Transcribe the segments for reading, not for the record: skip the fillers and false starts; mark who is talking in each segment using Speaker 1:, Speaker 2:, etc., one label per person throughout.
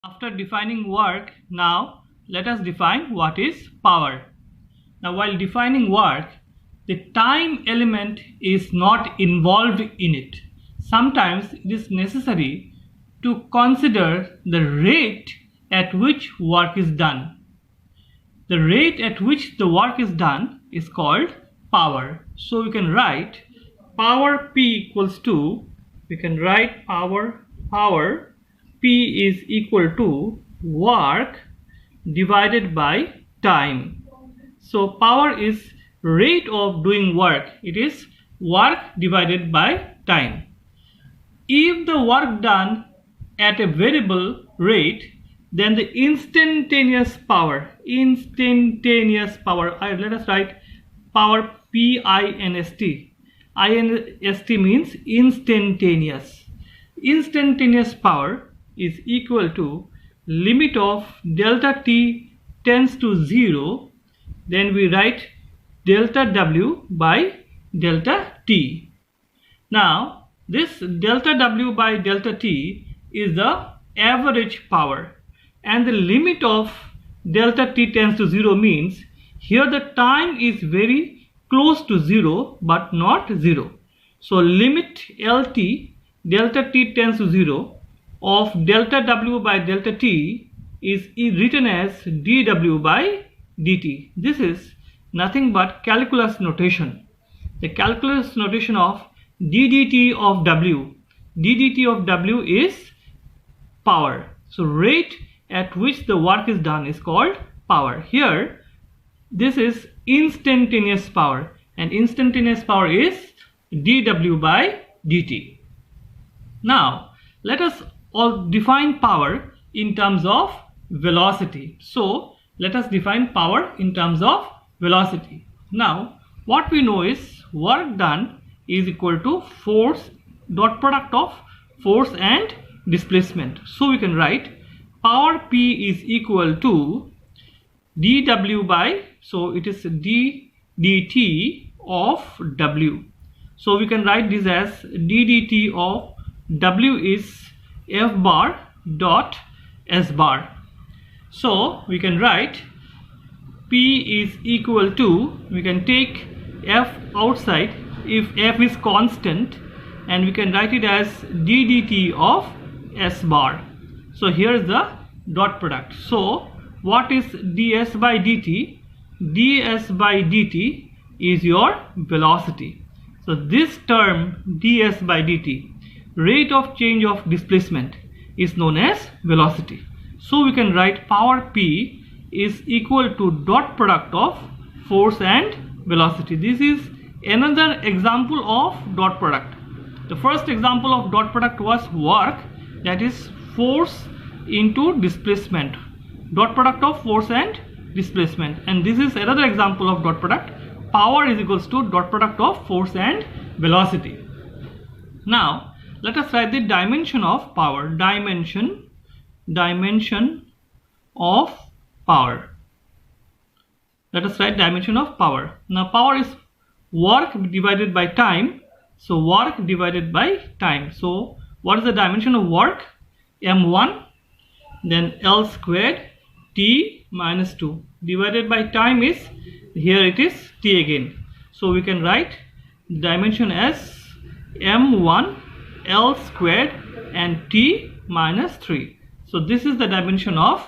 Speaker 1: After defining work, now let us define what is power. Now while defining work, the time element is not involved in it. Sometimes it is necessary to consider the rate at which work is done. The rate at which the work is done is called power. So we can write power P equals to, power P is equal to work divided by time. So power is rate of doing work. It is work divided by time. If the work done at a variable rate, then the instantaneous power, let us write power PINST. INST means instantaneous. Instantaneous power is equal to limit of delta t tends to 0, then we write delta W by delta t. Now this delta W by delta t is the average power, and the limit of delta t tends to 0 means here the time is very close to 0 but not 0. So limit LT delta t tends to 0 of delta W by delta t is written as dW by dt. This is nothing but calculus notation. The calculus notation of ddt of W. ddt of W is power. So rate at which the work is done is called power. Here this is instantaneous power, and instantaneous power is dW by dt. Now let us all define power in terms of velocity. So let us define power in terms of velocity. Now what we know is work done is equal to force, dot product of force and displacement. So we can write power P is equal to dW by, so it is d dt of W. So we can write this as ddt of W is F bar dot S bar. So we can write P is equal to, we can take F outside if F is constant, and we can write it as ddt of S bar. So here is the dot product. So what is ds by dt? ds by dt is your velocity. So this term ds by dt, rate of change of displacement, is known as velocity. So we can write power P is equal to dot product of force and velocity. This is another example of dot product. The first example of dot product was work, that is force into displacement, dot product of force and displacement, and this is another example of dot product. Power is equals to dot product of force and velocity. Now let us write the dimension of power. Dimension of power. Let us write dimension of power. Now power is work divided by time. So work divided by time. So what is the dimension of work? M1, then L squared T minus 2 divided by time is, here it is T again. So we can write dimension as M1 L squared and T minus 3. So this is the dimension of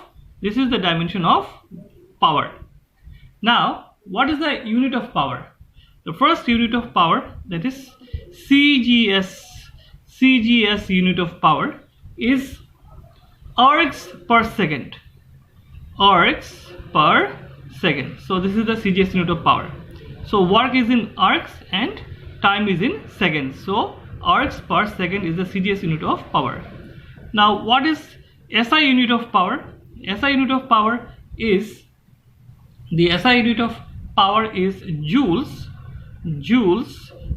Speaker 1: power. Now what is the unit of power? The first unit of power, that is CGS unit of power, is arcs per second. Arcs per second. So this is the CGS unit of power. So work is in arcs and time is in seconds. So arcs per second is the CGS unit of power. Now what is SI unit of power? SI unit of power is, the SI unit of power is joules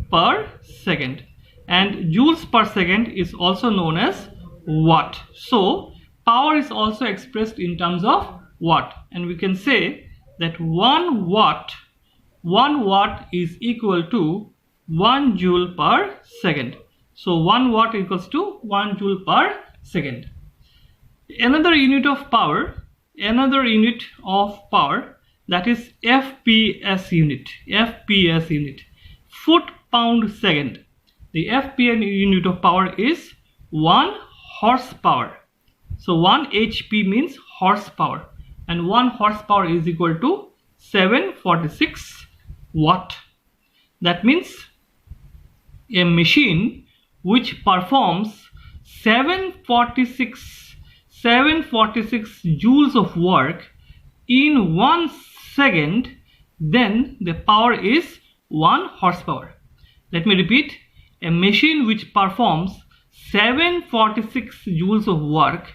Speaker 1: per second, and joules per second is also known as watt. So power is also expressed in terms of watt, and we can say that 1 watt is equal to 1 joule per second. So 1 watt equals to 1 joule per second. Another unit of power, that is FPS unit. FPS unit, foot pound second. The FPS unit of power is 1 horsepower. So 1 HP means horsepower, and 1 horsepower is equal to 746 watt. That means a machine which performs 746 joules of work in 1 second, then the power is 1 horsepower. Let me repeat, a machine which performs 746 joules of work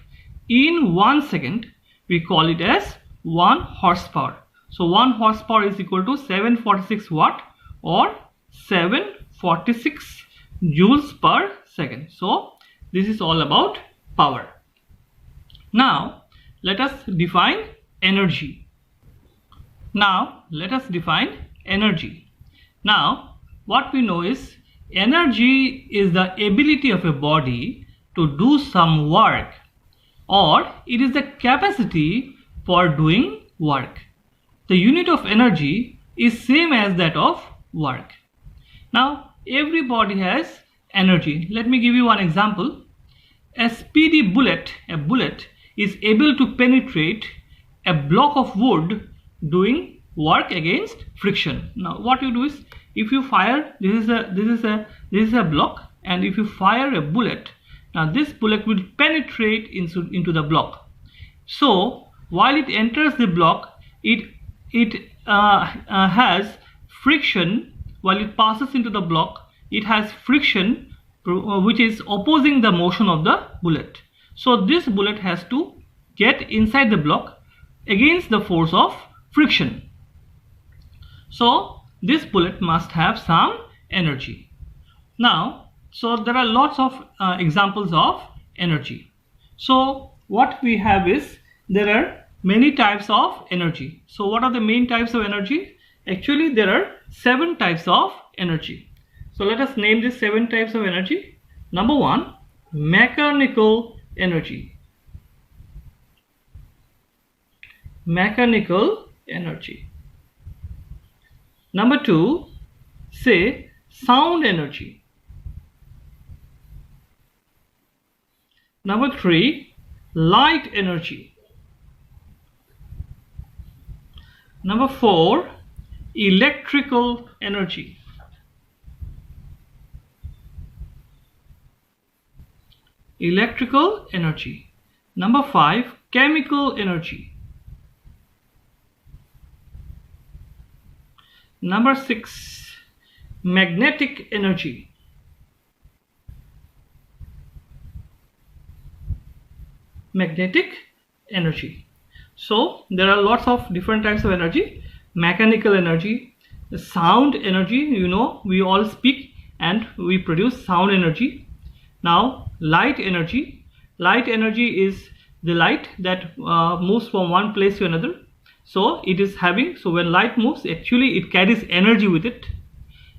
Speaker 1: in 1 second, we call it as 1 horsepower. So 1 horsepower is equal to 746 watt or 746 joules per second. So this is all about power. Now let us define energy. Now what we know is energy is the ability of a body to do some work, or it is the capacity for doing work. The unit of energy is same as that of work. Now every body has energy. Let me give you one example. A speedy bullet, is able to penetrate a block of wood doing work against friction. Now what you do is, if you fire, this is a block, and if you fire a bullet, now this bullet will penetrate into the block. So while it enters the block, it has friction. While it passes into the block, it has friction which is opposing the motion of the bullet. So this bullet has to get inside the block against the force of friction. So this bullet must have some energy. Now, so there are lots of examples of energy. So what we have is, there are many types of energy. So what are the main types of energy? Actually there are 7 types of energy. So let us name these 7 types of energy. Number 1, mechanical energy. Mechanical energy. Number 2, say sound energy. Number 3, light energy. Number 4, electrical energy. Electrical energy. Number 5, chemical energy. Number 6, magnetic energy. Magnetic energy. So there are lots of different types of energy. Mechanical energy, sound energy, you know, we all speak and we produce sound energy. Now light energy. Light energy is the light that moves from one place to another. So it is having, so when light moves, actually it carries energy with it.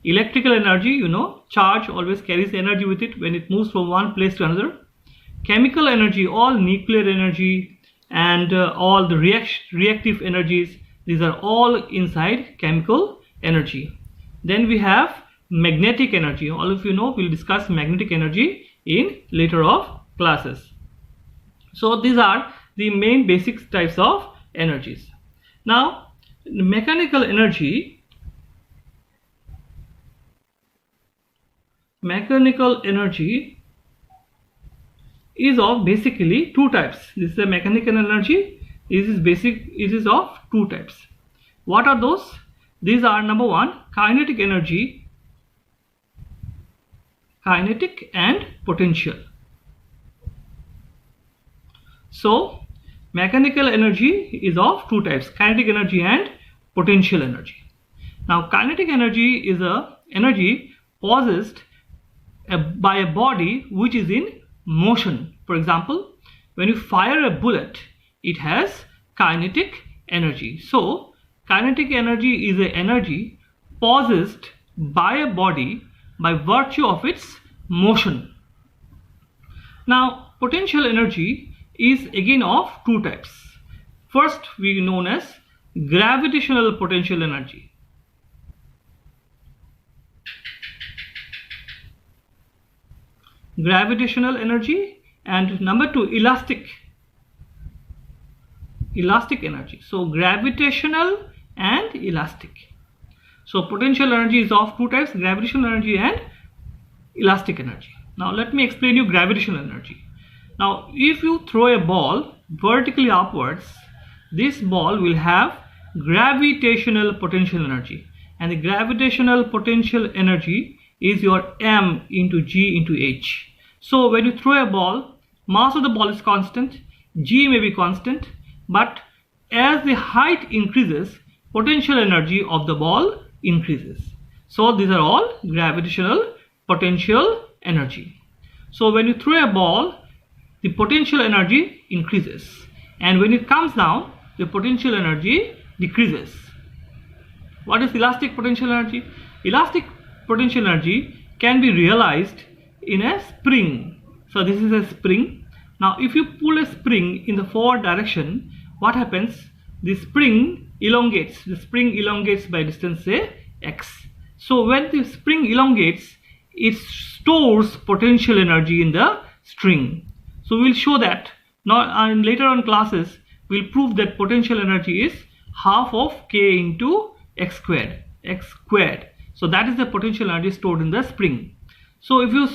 Speaker 1: Electrical energy, you know, charge always carries energy with it when it moves from one place to another. Chemical energy, all nuclear energy and all the reactive energies, these are all inside chemical energy. Then we have magnetic energy. All of you know, we'll discuss magnetic energy in later of classes. So these are the main basic types of energies. Now mechanical energy is of basically 2 types. This is a mechanical energy. It is of 2 types. What are those? These are, number 1, kinetic energy, kinetic and potential. So mechanical energy is of 2 types, kinetic energy and potential energy. Now kinetic energy is a energy possessed by a body which is in motion. For example, when you fire a bullet, it has kinetic energy. So kinetic energy is an energy possessed by a body by virtue of its motion. Now potential energy is again of two types. First, we known as gravitational potential energy. Gravitational energy, and number two, elastic energy. So gravitational and elastic. So potential energy is of two types, gravitational energy and elastic energy. Now let me explain you gravitational energy. Now if you throw a ball vertically upwards, this ball will have gravitational potential energy, and the gravitational potential energy is your m into g into h. So when you throw a ball, mass of the ball is constant, g may be constant, but as the height increases, potential energy of the ball increases. So these are all gravitational potential energy. So when you throw a ball, the potential energy increases, and when it comes down, the potential energy decreases. What is elastic potential energy? Elastic potential energy can be realized in a spring. So this is a spring. Now if you pull a spring in the forward direction, what happens? The spring elongates. The spring elongates by distance say x. So when the spring elongates, it stores potential energy in the string. So we'll show that now, and later on classes we'll prove that potential energy is half of k into x squared. So that is the potential energy stored in the spring. So if you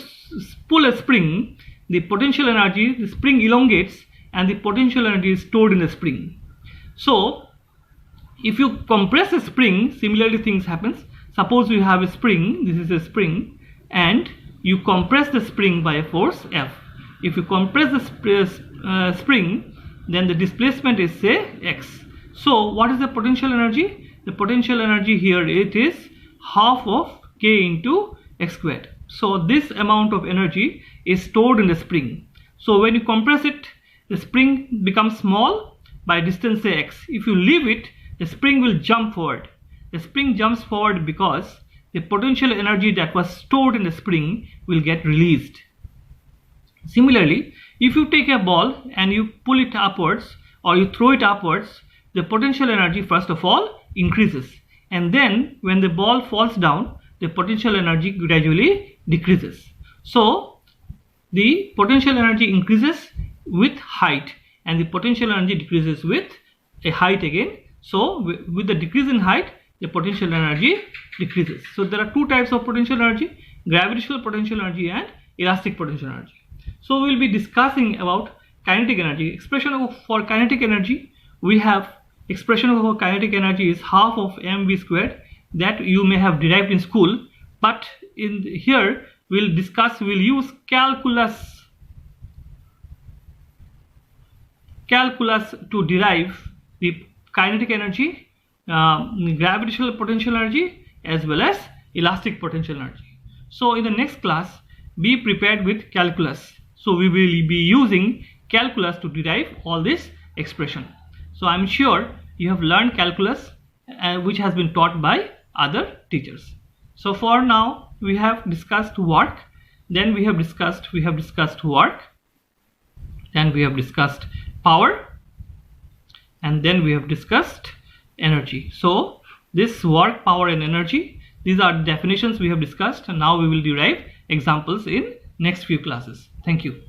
Speaker 1: pull a spring, the potential energy, the spring elongates and the potential energy is stored in the spring. So if you compress a spring, similarly things happens. Suppose you have a spring, this is a spring, and you compress the spring by a force F. If you compress the spring, then the displacement is say x. So what is the potential energy? The potential energy here, it is half of k into x squared. So this amount of energy is stored in the spring. So when you compress it, the spring becomes small by distance say x. If you leave it, the spring will jump forward. The spring jumps forward because the potential energy that was stored in the spring will get released. Similarly, if you take a ball and you pull it upwards or you throw it upwards, the potential energy first of all increases, and then when the ball falls down, the potential energy gradually decreases. So the potential energy increases with height and the potential energy decreases with a height again. So with the decrease in height, the potential energy decreases. So there are two types of potential energy, gravitational potential energy and elastic potential energy. So we will be discussing about kinetic energy. Expression for kinetic energy, we have expression of kinetic energy is half of mv squared, that you may have derived in school, but in here we'll use calculus to derive the kinetic energy, gravitational potential energy as well as elastic potential energy. So in the next class, be prepared with calculus. So we will be using calculus to derive all this expression. So I'm sure you have learned calculus which has been taught by other teachers. So for now we have discussed work, then we have discussed work, then we have discussed power, and then we have discussed energy. So this work, power and energy, these are definitions we have discussed, and now we will derive examples in next few classes. Thank you.